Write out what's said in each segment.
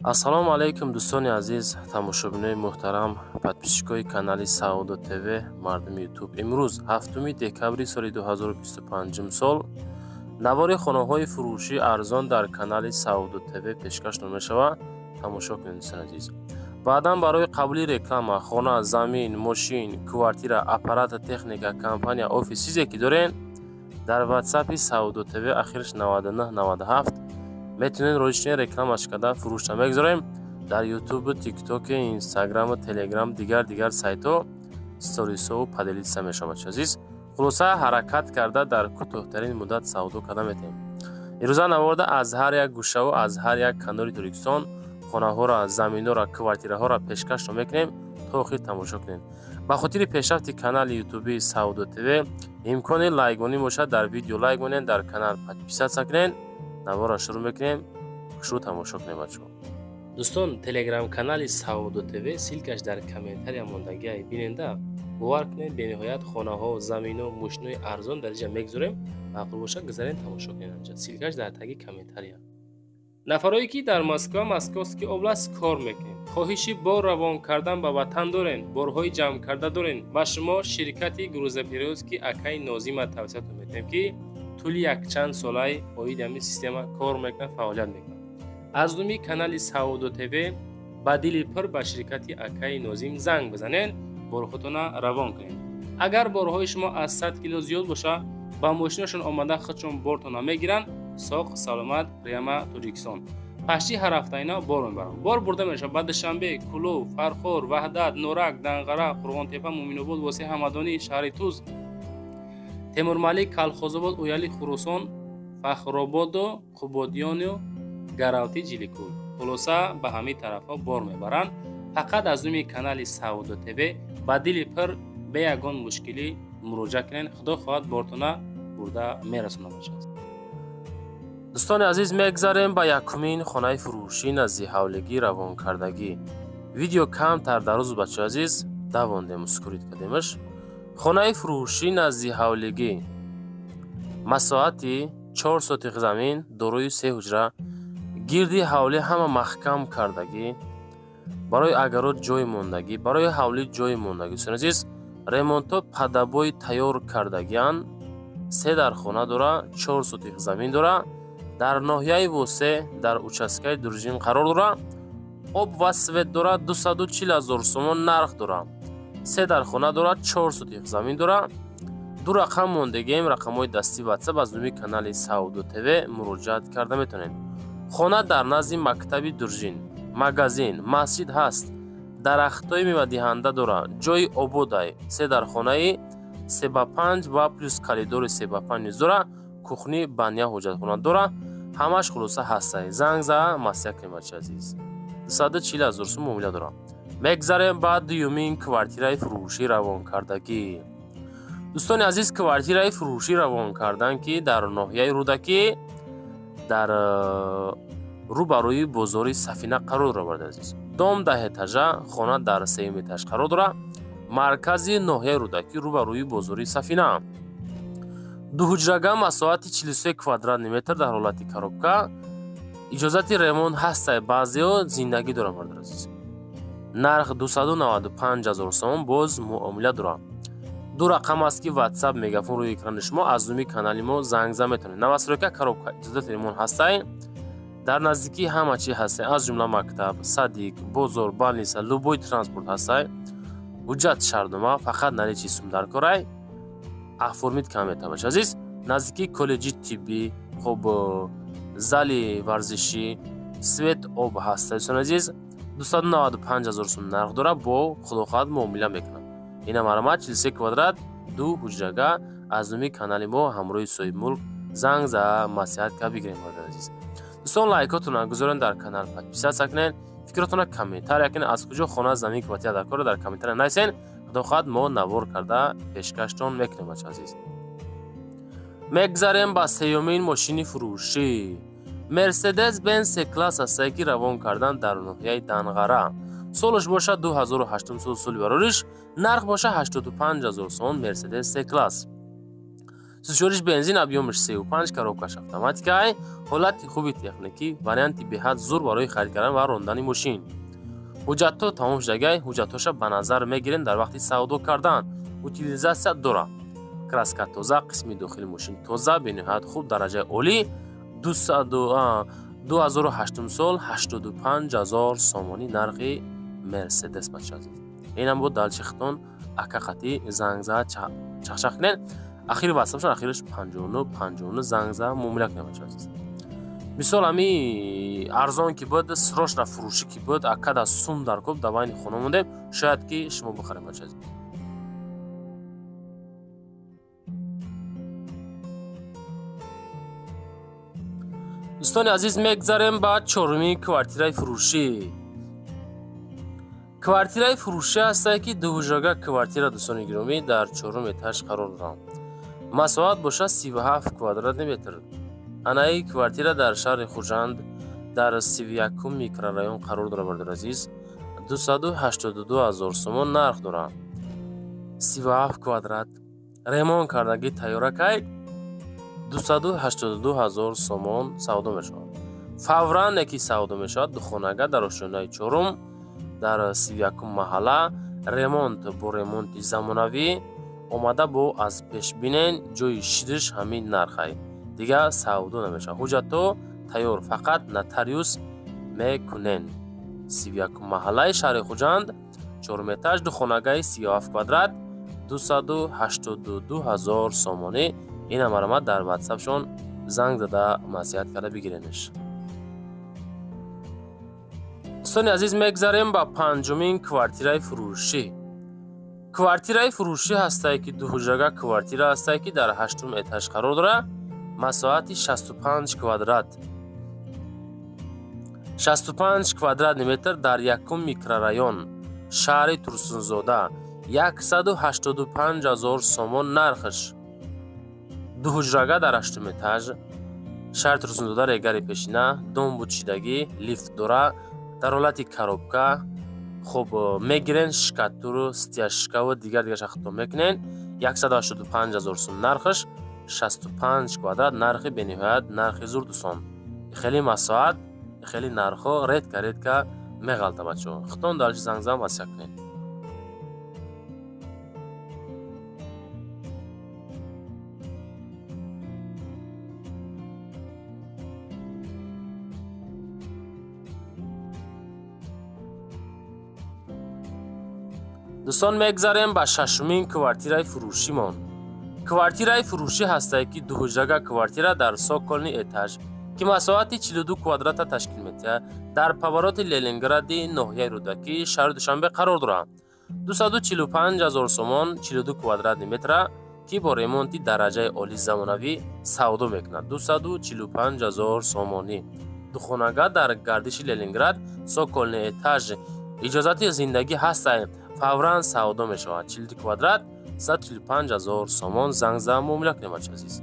ассалому алайкум дӯстони азиз, тамошобинои муҳтарам, подписчикои канали Саудо ТВ, мардуми ютуб. Имрӯз 7 декабри соли 2025 сол навори хонаҳои фурӯшии арзон дар канали Саудо ТВ пешкаш мешавад. Тамошо кунед дӯстони азиз. Баъдан барои қабули реклама, хона, замин, мошин, квартира, аппарата, техника, компания, офис чизе ки дорен дар WhatsApp Саудо ТВ ахирш 9997 метавонед роишни рекламаш карда фурӯшта мегузорем. Дар YouTube, TikTok, Instagram, Telegram, дигар сайтҳо сторисҳо поделиться мешавад. Азиз, хулоса ҳаракат карда дар кӯтоҳтарин муддат савдо карда метавонем. имрӯза навода аз ҳар як гӯшаву аз ҳар як канори Торкистон хонаҳоро, заминҳоро, квартираҳоро пешкаш мекунем. то охир тамошо кунед. ба хотири пешрафти канали ютуби Саудо ТВ имкони лайконӣ бошад. дар видео лайк монед, дар канал подписатсия кунед. навора шурӯъ мекунем. шурӯъ тамошо кунем бачаҳо. дӯстон, телеграм канали Саудо ТВ силкаш дар комментария мондагиай биненда. бовар кунед, бениҳоят хонаҳо, заминҳо, мошинҳои арзон дар инҷа мегузорем. мақбул бошад гузарен тамошо кунед анҷа. силкаш дар таги комментария. нафарое ки дар Москва, Московский област кор мекунем. хоҳиши бор равон кардан ба ватан дорен, борҳои ҷамъ карда дорен. ба шумо ширкати грузоперевозки Акаи Нозима тавсиятон метавонем ки тӯли якчанд солаи оиди ҳамин система кор мекунад, фаъолият мекунад. аз думи канали Саудо ТВ ба дили пир ба ширкати Акаи Нозим занг бизанед, борҳотона равон кунед. агар борҳои шумо аз 100 кило зиёд боша, ба мошинашон омада худшон бортона мегиранд. соғ саломат, прямо Торкистон. пашти ҳар ҳафта ино бор мебаранд. бор бурда мешавад ба Душанбе, Кулов, Фархор, Ваҳдат, Норак, Данғара, Қурғонтепа, Муъминобод, Воси Ҳамадонӣ, шаҳри Туз, Темурмалик, Калхозобод, Уяли, Хурусон, Фахрободу, Қубодиёну, Гаравти, Ҷиликӯ. хулоса ба ҳамин тарафҳо бор мебаранд. фақат аз думи канали Саудо ТВ ба дили пир бе ягон мушкилӣ муроҷиат кунед. худо хоҳад бортона бурда мерасона бошад. дӯстони азиз, мегзарем ба якумин хонаи фурӯшӣ назди ҳавлигӣ равонкардагӣ. видео камтар дар рӯз бачаҳои азиз давондем скурид кардемаш. хонаи фурӯшӣ назди ҳавлигӣ масоати 4 сотиқ замин дорои 3 ҳуҷра гирди ҳавлӣ ҳама маҳкам кардагӣ, барои агарот ҷои мондагӣ, барои ҳавлӣ ҷои мондагӣ. дӯстони азиз, ремонтҳо падабои тайёр кардагианд. 3 дар хона дора, 4 сотиқ замин дора, дар ноҳияи восе дар участкаи Дуржин қарор дора. об ва свет дора, 240 000 сомон нарх дора. 3 дар хона дора, 4 сотиқ замин дора. ду рақам мондагием, рақамҳои дастӣ WhatsApp аз думи канали Саудо ТВ муроҷиат карда метавонед. хона дар назди мактаби Дуржин, магазин, масҷид ҳаст. дарахтҳои мевадиҳанда дора, ҷои ободай. 3 дар хонаи 3/5 ва плюс коридори 3/5 низ дора. кухни, баня, ҳоҷатхона дора. ҳамаш хулоса ҳастай. занг заа маслиҳат кунед бачаи азиз. 240 000 сом муомила дора. мегзарем ба дуюмин квартираи фурӯшӣ равонкардагӣ. дӯстони азиз, квартираи фурӯшӣ равон кардан ки дар ноҳияи Рӯдакӣ дар рӯбарӯи бозори Сафина қарор дора. барои азиз, дом 10 этажа, хона дар 3 этаж қарор дора. маркази ноҳияи Рӯдакӣ рӯбарӯи бозори Сафина. дуҳуҷрага масоати 43 квадрат метр дар ҳолати коробка. иҷозати ремонт ҳастай, баъзеҳо зиндагӣ доранд. барои азиз, нарх 295 000 сомон боз муомила дора. ду рақам аст ки WhatsApp мегафон рӯи экрани шумо аз думи канали мо занг зан метавонед. 91 коробка, иҷозати ремонт ҳастай. дар наздикӣ ҳама чи ҳастай, аз ҷумла мактаб, садик, бозор, балниса, любой транспорт ҳастай. ҳуҷҷат шаҳрнома фақат наличии сум дар корай. оформид кам метавонад. азиз, наздикии коллеҷи тиббӣ, хоб зали варзишӣ, свет об ҳастай. дӯстони азиз, 295 000 сом нарх дора. бо худохоҳад муомила мекунад. ина маромад 43 квадрат, ду ҳуҷрага аз думи канали мо ҳамроҳи соҳиби мулк занг заа маслиҳат ка бигирем. азиз, дӯстон, лайкотона гузорен, дар канал подписатсия кунед, фикротона комментария кунед. аз куҷо хона, замин, квартира дар кора дар комментария нависен. худо хоҳад мо навор карда пешкаштон мекунем. азиз, мегзарем ба сеюмин мошини фурӯшӣ. Mercedes Benz C-класс ҳастае ки равон кардан дар ноҳияи Данғара. солаш боша 2800 соли барориш. нарх боша 85 000 сомон. Mercedes C-класс. 34 бензин объемش 35 коробкаш автоматикай, ҳолати хуби техникӣ, варианти беҳад зур барои харид кардан ва рондани мошин. ҳуҷҷатҳо тамом шудагай, ҳуҷҷатҳоша ба назар мегирем дар вақти савдо кардан. утилизатсия дора. краска тоза, қисми дохили мошин тоза, бениҳоят хуб, дараҷаи олӣ. 2008 сол 85000 сомонӣ нархи Мерседес бача азиз. Инам буд дар Чехтон ака хати зангза чахчах кунен. Ахири васфашон ахириш 59 зангза муомила кунен бача азиз. мисол ами арзон ки буд, срочна фурӯшӣ ки буд, акада сум дар кӯб дар байни хона мондем, шояд ки шумо бихарем бача азиз. دوستان عزیز میگذاریم با چهارمین کوارتیرای فروشی. کوارتیرای فروشی هست که دو حجره کوارتیرا دوستان گرامی در چهارم اتاج قرار دارند. مساحت باشه 37 کوادرات متر. آنای کوارتیرا در شهر خوجند در 31 میکرورایون قرار داره برادر عزیز. 282000 سومون نرخ داره. 37 کوادرات ремонт کردگی تیارکای 282000 сомон савдо мешавад. Фавран яки савдо мешавад. Духонага дар ошонаи чорум дар 31 маҳалла ремонт бо ремонти замонавӣ омада бо аз пешбинен ҷои шидиш ҳамин нархай. Дига савдо намешавад. ҳуҷҷатҳо тайёр, фақат нотариус мекунен. 31 маҳаллаи шаҳри Хуҷанд, 4 этаж, духонагаи 37 квадрат, 282000 сомонӣ. این امرامت در واتساپشون زنگ زده معصیت کرده بگیرنش. دوستان عزیز میگذاریم با پنجمین کوارتیرای فروشی. کوارتیرای فروشی هسته که دو حجره کوارتیره هسته که در 8 اتاج قرار داره. مساحت 65 کوادرات. 65 کوادرات متر در یکم میکرورایون شهر ترسونزاده 185000 сомон нархш. دو حجره در 8 اتاج شهر ترسونزاده регари пешина, дом будшидагӣ, лифт дора, дар ҳолати коробка. хуб мегирен шкатуру, стяжка дигар шахто мекунен. 185000 сом нархш, 65 квадрат нархи бениҳоят нархи зур дӯстон. хеле масоҳат, хеле нархҳо редка меғалта бачаҳо. хитон дарчи зангзам васия кунен. دوستان میگذاریم با ششمین کوارتیرای فروشیمان. کوارتیرای فروشی هسته که دو حجره کوارتیره در سوکولنی اتاج که مساحت 42 کوادرات تشکیل میده در پاورات لنینگرادی ناحیه رودکی شهر دوشنبه قرار دارد. 245000 سومون 42 کوادرات متر که با ремонти درجه عالی زمانوی سودا میکند. 245000 سومونی. دخانگاه در گردش لنینگراد سوکولنی اتاج اجازت زندگی هسته. فوران سودا میشود. 42 کوادرات 145000 سومون. زنگزا معامله کنیم بچه عزیز.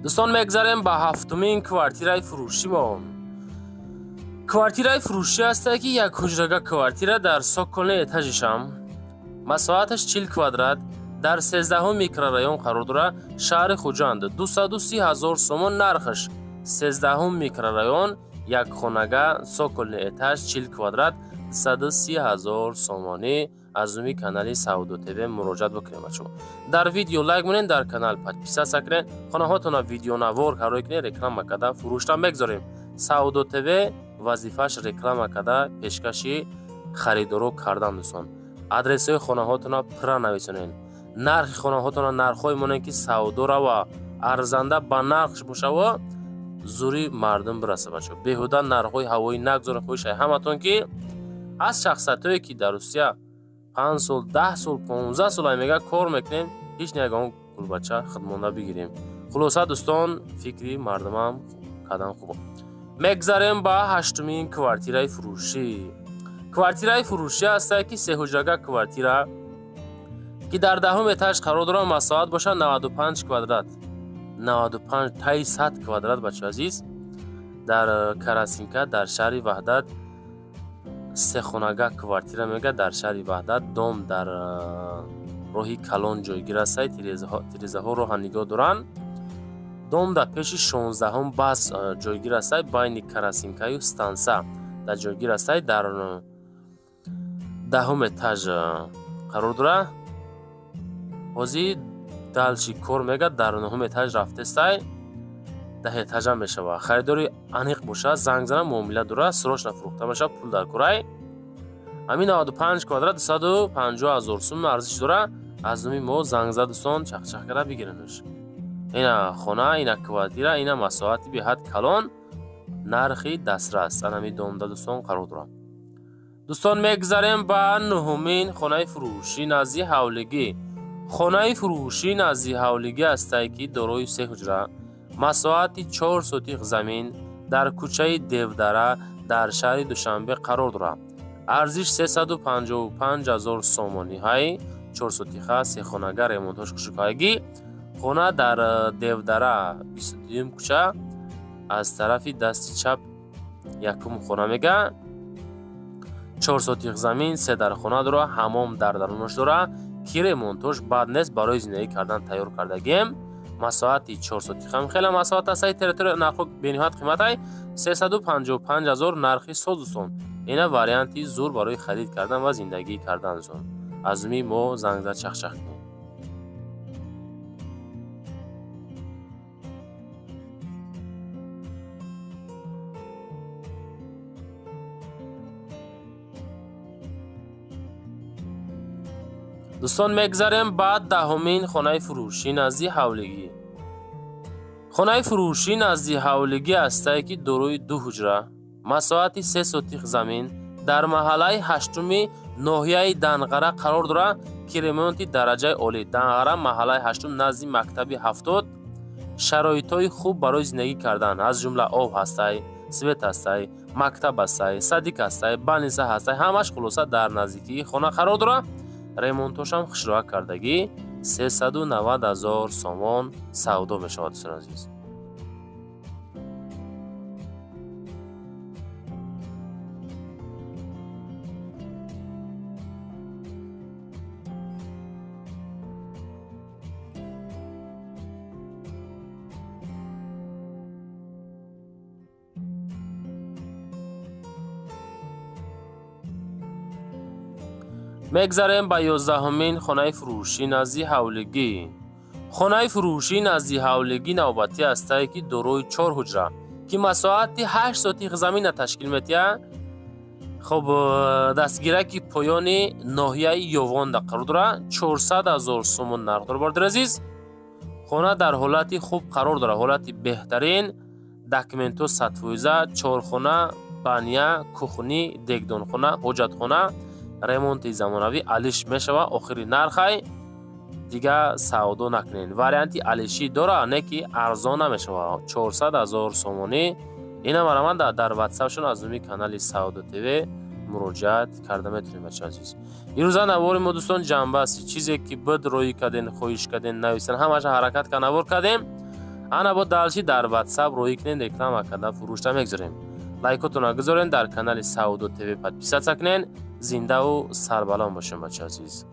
دوستان میگذاریم با هفتمین کوارتیرای فروشی ما. کوارتیرای فروشی است که یک حجره کوارتیره در سوکولنی اتاجشم. مساحتش 40 کوادرات در 13 میکرورایون قرار داره. شهر خوجند. 230000 سومون نرخش. 13 میکرورایون یک خانگاه سوکولنی اتاج 40 کوادرات 130000 سومانی. از امی کانالی سعودو تیوی مراجعت بکنیم بچه‌ها. در ویدیو لایک کنین، در کانال پادپیسا کنین، خانه هاتون ویدیو نوار کارای کنین، رکلام کده فروشتن بگذاریم. سعودو تیوی وظیفش رکلام کده پیشکشی خریدارو کردن دوستان. آدرس خانه هاتون پر نویسونین. نرخ خانه هاتون نرخای مونن که سعودو را و ارزنده با نرخش باشه و زوری مردم برسه بچه‌ها. بیهوده نرخای هوایی نگذارین خوش همتون که از شخصیتایی که در روسیه 5 سال 10 سال 15 سال میگه کار میکنیم هیچ نگاه گل بچه خدمانده بگیریم. خلاصه دوستان فکری مردمم کردن خوبه. مگذاریم با هشتمین کوارتیرای فروشی. کوارتیرای فروشی است که سه حجره کوارتیره که در دهم اتاج قرار داره، مساحت باشه 95 کوادرات، 95 تای 100 کوادرات بچه عزیز، در کراسینکا در شهر وحدت. سه خانگاه کوارتیره میگه در شهر وحدت. دوم در راهی کلان جایگیر است، تیریزه ها رو نگاه دارن. دوم در پیش 16 هم بس جایگیر است، بین کراسینکا و ستانسا در جایگیر است. در دهم اتاج قرار داره. بازی دلچی کور میگه در نهم اتاج رفته است، ده اتاج هم میشه. خریداری انیق باشه، زنگ زنه معامله داره، سروش نفروخته میشه، پول در کورای. همین 95 کوادرات 250,000 سوم ارزش داره. از نمی ما زنگ زد دوستان چخ کرده بگیرنش. اینا خونه، اینا کوارتیره، اینا مساحتی به حد کلان، نرخی دسترس. انا می دوم دوستان قرار داره. دوستان میگذاریم با نهمین خانه فروشی نزدیک حولگی. خانه فروشی نزدیک حولگی است که دارای 3 حجره، مساحت 4 سوتیق زمین در کوچه دیودره در شهر دوشنبه قرار داره. ارزش 355,000 سومانی های 4 سوتیقه. سه خانگاه ریمونتاژ کوچکایگی. خانه در دیودره 22 کوچه، از طرف دست چپ یکم خانه میگه. 4 سوتیق زمین، 3 در خانه داره، حمام در درونش داره. کیره مونتاژ بعد نیست، برای زندگی کردن تیار کردگیم. مساحت 4 سوتیق هم خیلی مساحت است. تریتوری نرخ بینهایت قیمت های 355,000 نرخی سوزوسون. اینا واریانتی زور برای خرید کردن و زندگی کردن زون. از می مو زنگ زد چخ کنیم. دوستان میگذاریم بعد دهمین خانه فروشی نزدیک حولگی. خانه فروشی نزدیک حولگی است که دارای 2 حجره، مساحت 3 سوتیق زمین در محله هشتمی ناحیه دنغره قرار داره که ریمونتی درجه عالی. دنغره محله هشتم نزدیک مکتب 70. شرایطهای خوب برای زندگی کردن از جمله آب هستی، سویت هستی، مکتب هستی، صدیق هستی، بنیسه هستی، همش خلاصه در نزدیکی خانه قرار داره. ریمونتاش هم خشروه کردگی 390,000 سومان سودا می شود دوستان عزیز. میگذاریم با 11مین خانه فروشی نزدیک حولگی. خانه فروشی نزدیک حولگی نوبتی است که دارای 4 حجره که مساحت 8 سوتیق زمین تشکیل میده. خب دستگیره که پایان ناحیه یوان در قرار داره. 400,000 سومون نرخ داره برادر عزیز. خانه در حالت خوب قرار داره، حالت بهترین. داکمنتو سطفویزه، 4 خانه، بانیا، کوخنی، دگدان خانه، حجت خانه، ریمونت زمانوی علیش میشوه. آخری نرخای دیگه سودا نکنین. واریانتی علیشی داره نه که ارزان نمیشوه. 400,000 سومانی. اینا مرا من در واتساپشون از نمی کانال سعودو تیوی مراجعت کرده میتونیم بچه عزیز. این روزا نوار ما دوستان جنبه است، چیزی که بد روی کردین، خویش کردین، نویسن همش حرکت که نوار کردیم. انا با دلشی در واتساپ روی کنین، رکلام کردن فروشته میگذاریم. لایکاتون گذارین، در کانال سعودو تیوی پادپیسات کنین. زنده و سربلند باشین بچه عزیز.